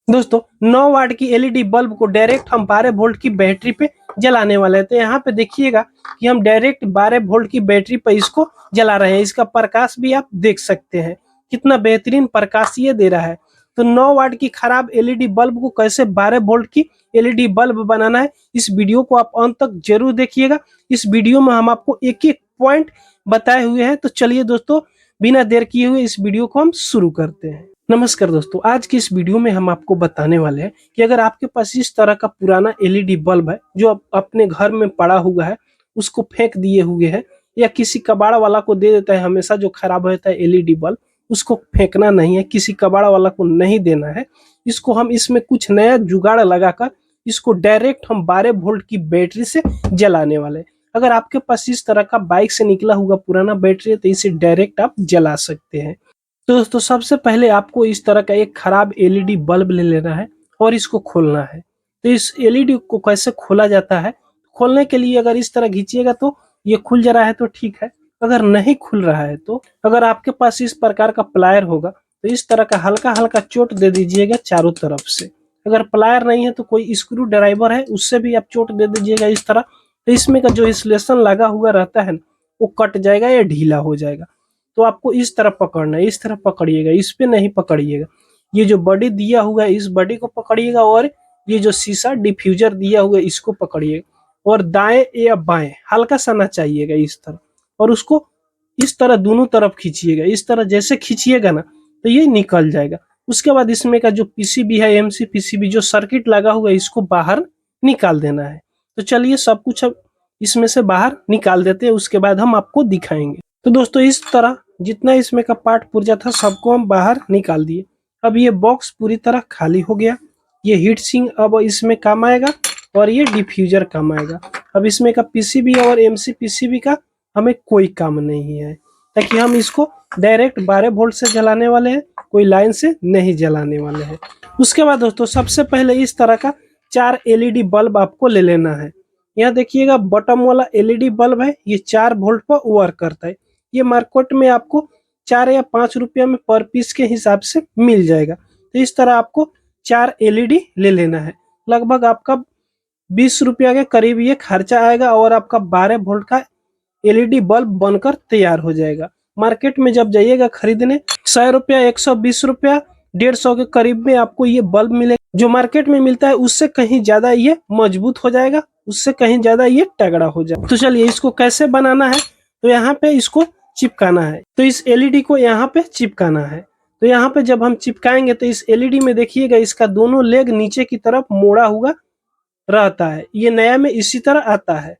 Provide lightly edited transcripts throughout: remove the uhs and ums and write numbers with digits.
दोस्तों 9 वाट की LED bulb को डायरेक्ट हम 12 वोल्ट की बैटरी पे जलाने वाले हैं। तो यहाँ पे देखिएगा कि हम डायरेक्ट 12 वोल्ट की बैटरी पे इसको जला रहे हैं। इसका प्रकाश भी आप देख सकते हैं, कितना बेहतरीन प्रकाश ये दे रहा है। तो 9 वाट की खराब एलईडी बल्ब को कैसे 12 वोल्ट की एलईडी बल्ब बनाना है, इस वीडियो को आप अंत तक जरूर देखिएगा। इस वीडियो में हम आपको एक एक पॉइंट बताए हुए हैं। तो चलिए दोस्तों, बिना देर किए हुए इस वीडियो को हम शुरू करते हैं। नमस्कार दोस्तों, आज की इस वीडियो में हम आपको बताने वाले हैं कि अगर आपके पास इस तरह का पुराना एलईडी बल्ब है जो अपने घर में पड़ा हुआ है, उसको फेंक दिए हुए है या किसी कबाड़ वाला को दे देता है, हमेशा जो खराब होता है एलईडी बल्ब उसको फेंकना नहीं है, किसी कबाड़ वाला को नहीं देना है। इसको हम इसमें कुछ नया जुगाड़ लगाकर इसको डायरेक्ट हम 12 वोल्ट की बैटरी से जलाने वाले हैं। अगर आपके पास इस तरह का बाइक से निकला हुआ पुराना बैटरी है तो इसे डायरेक्ट आप जला सकते हैं। तो दोस्तों, सबसे पहले आपको इस तरह का एक खराब एलईडी बल्ब ले लेना है और इसको खोलना है। तो इस एलईडी को कैसे खोला जाता है, खोलने के लिए अगर इस तरह खींचिएगा तो ये खुल जा रहा है तो ठीक है, अगर नहीं खुल रहा है तो अगर आपके पास इस प्रकार का प्लायर होगा तो इस तरह का हल्का हल्का चोट दे दीजिएगा चारों तरफ से। अगर प्लायर नहीं है तो कोई स्क्रू ड्राइवर है उससे भी आप चोट दे दीजिएगा इस तरह। तो इसमें का जो इंसुलेशन लगा हुआ रहता है वो कट जाएगा या ढीला हो जाएगा। तो आपको इस तरह पकड़ना है, इस तरह पकड़िएगा, इस पे नहीं पकड़िएगा। ये जो बॉडी दिया हुआ है इस बॉडी को पकड़िएगा और ये जो शीशा डिफ्यूजर दिया हुआ है इसको पकड़िएगा और दाएं या बाएं हल्का सा नचाइएगा इस तरह, और उसको इस तरह दोनों तरफ खींचिएगा। इस तरह जैसे खींचिएगा ना तो ये निकल जाएगा। उसके बाद इसमें का जो पीसीबी है, एमसी पीसीबी जो सर्किट लगा हुआ है इसको बाहर निकाल देना है। तो चलिए सब कुछ अब इसमें से बाहर निकाल देते हैं, उसके बाद हम आपको दिखाएंगे। तो दोस्तों, इस तरह जितना इसमें का पार्ट पुर्जा था सबको हम बाहर निकाल दिए। अब ये बॉक्स पूरी तरह खाली हो गया। ये हीट सिंक अब इसमें काम आएगा और ये डिफ्यूजर काम आएगा। अब इसमें का पीसीबी और एमसी पीसीबी का हमें कोई काम नहीं है, ताकि हम इसको डायरेक्ट 12 वोल्ट से जलाने वाले हैं, कोई लाइन से नहीं जलाने वाले हैं। उसके बाद दोस्तों, सबसे पहले इस तरह का 4 एलईडी बल्ब आपको ले लेना है। यहाँ देखिएगा बटन वाला एलईडी बल्ब है, ये 4 वोल्ट पर वर्क करता है। ये मार्केट में आपको 4 या 5 रुपया में पर पीस के हिसाब से मिल जाएगा। तो इस तरह आपको 4 एलईडी ले लेना है। लगभग आपका 20 रुपया के करीब ये खर्चा आएगा और आपका 12 वोल्ट का एलईडी बल्ब बनकर तैयार हो जाएगा। मार्केट में जब जाइएगा खरीदने 100 रुपया, 120 रुपया, 150 के करीब में आपको ये बल्ब मिलेगा। जो मार्केट में मिलता है उससे कहीं ज्यादा ये मजबूत हो जाएगा, उससे कहीं ज्यादा ये तगड़ा हो जाएगा। तो चलिए इसको कैसे बनाना है। तो यहाँ पे इसको चिपकाना है। तो इस एलईडी को यहाँ पे चिपकाना है। तो यहाँ पे जब हम चिपकाएंगे तो इस एलईडी में देखिएगा इसका दोनों लेग नीचे की तरफ मोड़ा हुआ रहता है। ये नया में इसी तरह आता है।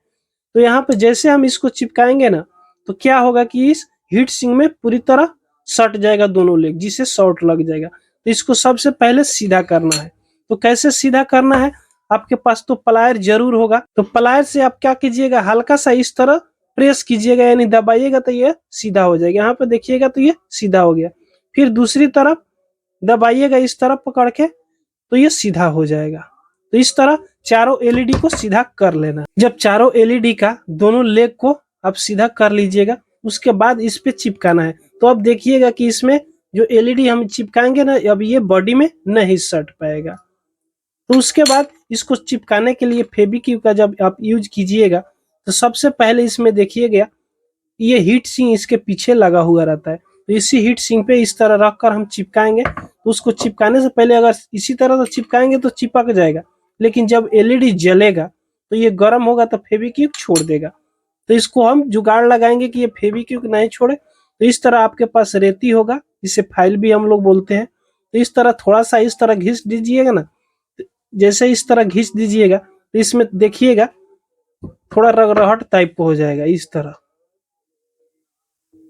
तो यहाँ पे जैसे हम इसको चिपकाएंगे ना तो क्या होगा कि इस हीट सिंक में पूरी तरह सट जाएगा दोनों लेग, जिससे शॉर्ट लग जाएगा। तो इसको सबसे पहले सीधा करना है। तो कैसे सीधा करना है, आपके पास तो प्लायर जरूर होगा। तो प्लायर से आप क्या कीजिएगा, हल्का सा इस तरह प्रेस कीजिएगा, यानी दबाइएगा तो ये सीधा हो जाएगा। यहाँ पे देखिएगा तो ये सीधा हो गया। फिर दूसरी तरफ दबाइएगा इस तरफ पकड़ के तो ये सीधा हो जाएगा। तो इस तरह चारों एलईडी को सीधा कर लेना। जब चारों एलईडी का दोनों लेग को आप सीधा कर लीजिएगा, उसके बाद इस पे चिपकाना है। तो अब देखिएगा कि इसमें जो एलईडी हम चिपकाएंगे ना, अब ये बॉडी में नहीं सट पाएगा। तो उसके बाद इसको चिपकाने के लिए फेविक्विक का जब आप यूज कीजिएगा तो सबसे पहले इसमें देखिएगा ये हीट सिंक इसके पीछे लगा हुआ रहता है। तो इसी हीट सिंक पे इस तरह रखकर हम चिपकाएंगे। तो उसको चिपकाने से पहले अगर इसी तरह से चिपकाएंगे तो चिपक जाएगा, लेकिन जब एलईडी जलेगा तो ये गर्म होगा तो फेविक्विक छोड़ देगा। तो इसको हम जुगाड़ लगाएंगे कि ये फेविक्विक नहीं छोड़े। तो इस तरह आपके पास रेती होगा, इसे फाइल भी हम लोग बोलते हैं। तो इस तरह थोड़ा सा इस तरह घिस दीजिएगा ना, जैसे इस तरह घिस दीजिएगा तो इसमें देखिएगा थोड़ा रगड़ाहट टाइप हो जाएगा इस तरह।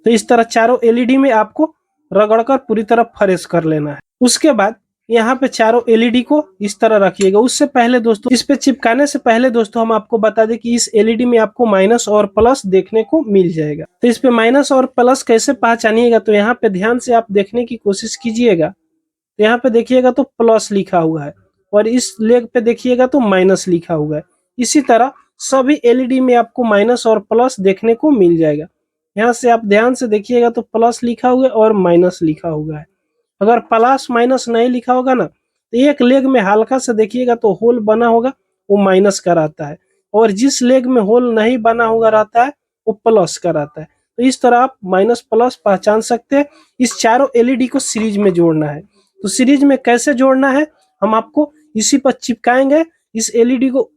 तो इस तरह चारों एलईडी में आपको रगड़कर पूरी तरह फ्रेश कर लेना है। उसके बाद यहाँ पे चारों एलईडी को इस तरह रखिएगा। उससे पहले दोस्तों, इस पे चिपकाने से पहले दोस्तों हम आपको बता दें कि इस एलईडी में आपको माइनस और प्लस देखने को मिल जाएगा। तो इस पे माइनस और प्लस कैसे पहचानिएगा, तो यहाँ पे ध्यान से आप देखने की कोशिश कीजिएगा। तो यहाँ पे देखिएगा तो प्लस लिखा हुआ है और इस लेग पे देखिएगा तो माइनस लिखा हुआ है। इसी तरह सभी एलईडी में आपको माइनस और प्लस देखने को मिल जाएगा। यहाँ से आप ध्यान से देखिएगा तो प्लस लिखा हुआ है और माइनस लिखा हुआ है। अगर प्लस माइनस नहीं लिखा होगा ना तो एक लेग में हल्का सा देखिएगा तो होल बना होगा, वो माइनस का रहता है, और जिस लेग में होल नहीं बना होगा रहता है वो प्लस का रहता है। तो इस तरह आप माइनस प्लस पहचान सकते हैं। इस चारों एलईडी को सीरीज में जोड़ना है। तो सीरीज में कैसे जोड़ना है हम आपको इसी पर चिपकाएंगे इस एलईडी को,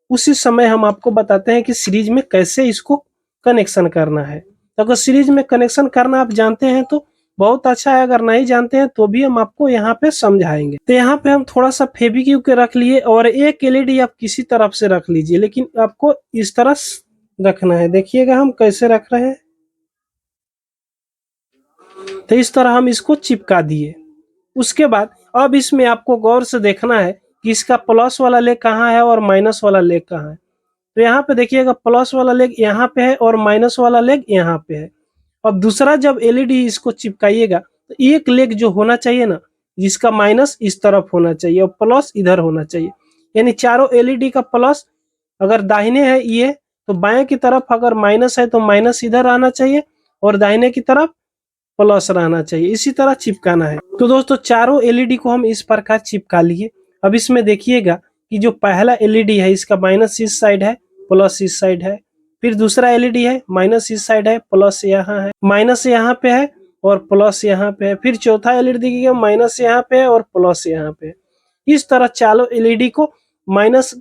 उसी समय हम आपको बताते हैं कि सीरीज में कैसे इसको कनेक्शन करना है। तो अगर सीरीज में कनेक्शन करना आप जानते हैं तो बहुत अच्छा है, अगर नहीं जानते हैं तो भी हम आपको यहाँ पे समझाएंगे। तो यहाँ पे हम थोड़ा सा फेविक्विक के रख लिए, और एक एलईडी आप किसी तरफ से रख लीजिए, लेकिन आपको इस तरह रखना है। देखिएगा हम कैसे रख रहे हैं। तो इस तरह हम इसको चिपका दिए। उसके बाद अब इसमें आपको गौर से देखना है कि इसका प्लस वाला लेग कहाँ है और माइनस वाला लेग कहाँ है। तो यहाँ पे देखिएगा प्लस वाला लेग यहाँ पे है और माइनस वाला लेग यहाँ पे है। अब दूसरा जब एलईडी इसको चिपकाइएगा तो एक लेग जो होना चाहिए ना, जिसका माइनस इस तरफ होना चाहिए और प्लस इधर होना चाहिए। यानी चारों एलईडी का प्लस अगर दाहिने है ये, तो बाएं की तरफ अगर माइनस है तो माइनस इधर आना चाहिए और दाहिने की तरफ प्लस रहना चाहिए। इसी तरह चिपकाना है। तो दोस्तों चारों एलईडी को हम इस प्रकार चिपका लिए। अब इसमें देखिएगा कि जो पहला एलईडी है इसका माइनस इस साइड है, प्लस इस साइड है। फिर दूसरा एलईडी है माइनस इस साइड है, प्लस यहाँ है, माइनस यहाँ पे है और प्लस यहाँ पे है। फिर चौथा एलईडी देखिएगा माइनस यहाँ पे है और प्लस यहाँ पे है। इस तरह चारों एलईडी को माइनस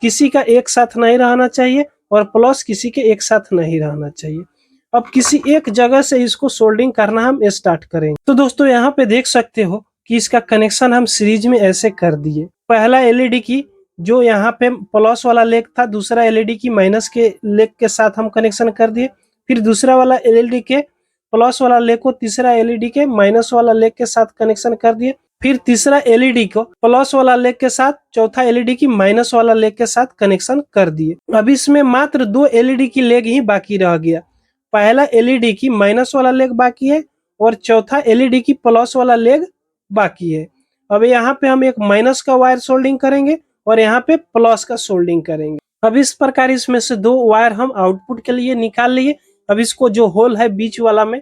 किसी का एक साथ नहीं रहना चाहिए और प्लस किसी के एक साथ नहीं रहना चाहिए। अब किसी एक जगह से इसको सोल्डिंग करना हम स्टार्ट करेंगे। तो दोस्तों यहाँ पे देख सकते हो कि इसका कनेक्शन हम सीरीज में ऐसे कर दिए। पहला एलईडी की जो यहाँ पे प्लस वाला लेग था, दूसरा एलईडी की माइनस के लेग के साथ हम कनेक्शन कर दिए। फिर दूसरा वाला एलईडी के प्लस वाला लेग को तीसरा एलईडी के माइनस वाला लेग के साथ कनेक्शन कर दिए। फिर तीसरा एलईडी को प्लस वाला लेग के साथ चौथा एलईडी की माइनस वाला लेग के साथ कनेक्शन कर दिए। अब इसमें मात्र दो एलईडी की लेग ही बाकी रह गया। पहला एलईडी की माइनस वाला लेग बाकी है और चौथा एलईडी की प्लस वाला लेग बाकी है। अब यहाँ पे हम एक माइनस का वायर सोल्डिंग करेंगे और यहाँ पे प्लस का सोल्डिंग करेंगे। अब इस प्रकार इसमें से दो वायर हम आउटपुट के लिए निकाल लिए। अब इसको जो होल है बीच वाला में,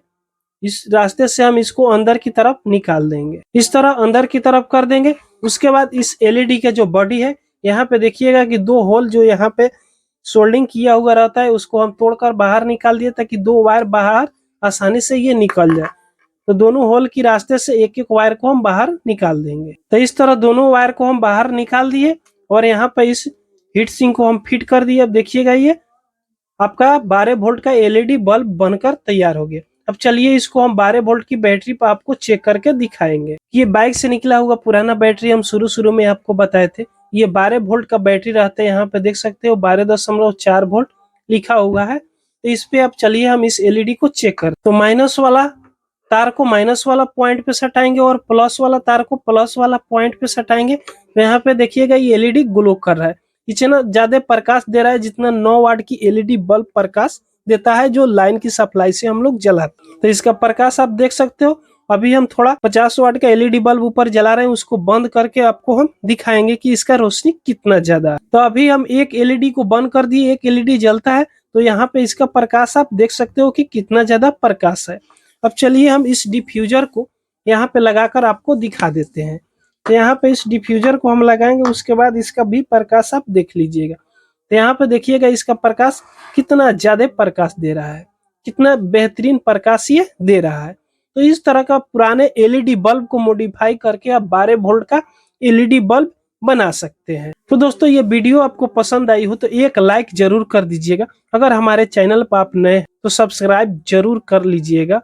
इस रास्ते से हम इसको अंदर की तरफ निकाल देंगे। इस तरह अंदर की तरफ कर देंगे। उसके बाद इस एलईडी का जो बॉडी है, यहाँ पे देखिएगा कि दो होल जो यहाँ पे सोल्डिंग किया हुआ रहता है उसको हम तोड़कर बाहर निकाल दिए, ताकि दो वायर बाहर आसानी से ये निकल जाए। तो दोनों होल की रास्ते से एक एक वायर को हम बाहर निकाल देंगे। तो इस तरह दोनों वायर को हम बाहर निकाल दिए और यहाँ पे इस हीट सिंक को हम फिट कर दिए। अब देखिएगा ये आपका 12 वोल्ट का एलईडी बल्ब बनकर तैयार हो गया। अब चलिए इसको हम 12 वोल्ट की बैटरी पर आपको चेक करके दिखाएंगे। ये बाइक से निकला हुआ पुराना बैटरी हम शुरू में आपको बताए थे। ये 12 वोल्ट का बैटरी रहता है। यहाँ पे देख सकते हो 12.4 वोल्ट लिखा हुआ है। तो इस पे आप चलिए हम इस एलईडी को चेक कर। तो माइनस वाला तार को माइनस वाला पॉइंट पे सटाएंगे और प्लस वाला तार को प्लस वाला पॉइंट पे सटाएंगे। तो यहाँ पे देखिएगा ये एलईडी ग्लो कर रहा है। इतना ज्यादा प्रकाश दे रहा है जितना 9 वाट की एलईडी बल्ब प्रकाश देता है, जो लाइन की सप्लाई से हम लोग जलाते हैं। तो इसका प्रकाश आप देख सकते हो। अभी हम थोड़ा 50 वाट का एलईडी बल्ब ऊपर जला रहे हैं, उसको बंद करके आपको हम दिखाएंगे कि इसका रोशनी कितना ज्यादा है। तो अभी हम एक एलईडी को बंद कर दिए, एक एलईडी जलता है। तो यहाँ पे इसका प्रकाश आप देख सकते हो कि कितना ज्यादा प्रकाश है। अब चलिए हम इस डिफ्यूजर को यहाँ पे लगाकर आपको दिखा देते हैं। तो यहाँ पे इस डिफ्यूजर को हम लगाएंगे, उसके बाद इसका भी प्रकाश आप देख लीजिएगा। तो यहाँ पे देखिएगा इसका प्रकाश कितना ज्यादा प्रकाश दे रहा है, कितना बेहतरीन प्रकाश ये दे रहा है। तो इस तरह का पुराने एलईडी बल्ब को मॉडिफाई करके आप 12 वोल्ट का एलईडी बल्ब बना सकते हैं। तो दोस्तों ये वीडियो आपको पसंद आई हो तो एक लाइक जरूर कर दीजिएगा। अगर हमारे चैनल पर आप नए हैं तो सब्सक्राइब जरूर कर लीजिएगा।